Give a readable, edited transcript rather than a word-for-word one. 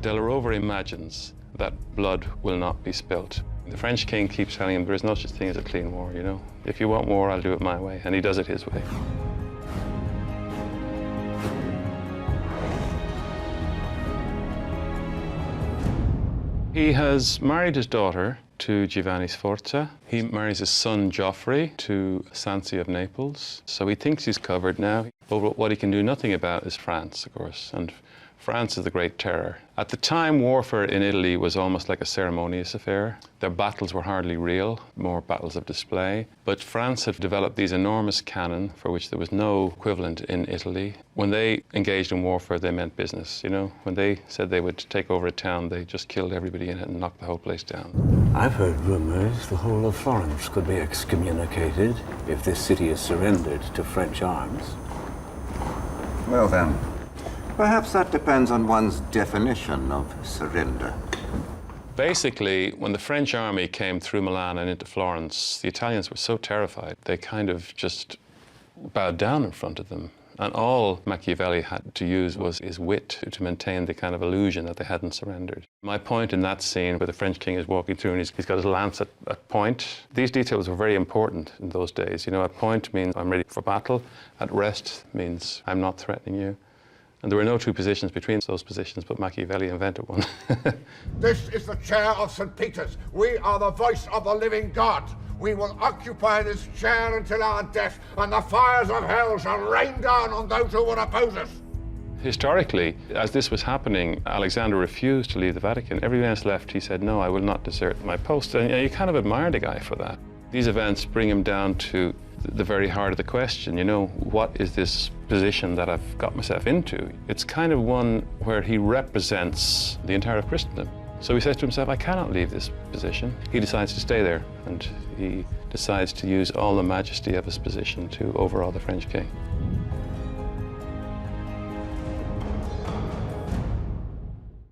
Del Rovere imagines that blood will not be spilt. The French king keeps telling him there is no such thing as a clean war, you know. If you want war, I'll do it my way, and he does it his way. He has married his daughter to Giovanni Sforza. He marries his son Geoffrey to Sancy of Naples. So he thinks he's covered now. But what he can do nothing about is France, of course, and France is the Great Terror. At the time, warfare in Italy was almost like a ceremonious affair. Their battles were hardly real, more battles of display. But France had developed these enormous cannon for which there was no equivalent in Italy. When they engaged in warfare, they meant business, you know? When they said they would take over a town, they just killed everybody in it and knocked the whole place down. I've heard rumors the whole of Florence could be excommunicated if this city is surrendered to French arms. Well then, perhaps that depends on one's definition of surrender. Basically, when the French army came through Milan and into Florence, the Italians were so terrified, they kind of just bowed down in front of them. And all Machiavelli had to use was his wit to maintain the kind of illusion that they hadn't surrendered. My point in that scene where the French king is walking through and he's got his lance at point, these details were very important in those days. You know, at point means I'm ready for battle. At rest means I'm not threatening you. And there were no two positions between those positions, but Machiavelli invented one. This is the chair of St. Peter's. We are the voice of the living God. We will occupy this chair until our death, and the fires of hell shall rain down on those who would oppose us. Historically, as this was happening, Alexander refused to leave the Vatican. Everyone else left. He said, no, I will not desert my post. And you kind of admire the guy for that. These events bring him down to the very heart of the question, you know, what is this position that I've got myself into? It's kind of one where he represents the entire of Christendom. So he says to himself, I cannot leave this position. He decides to stay there, and he decides to use all the majesty of his position to overawe the French king.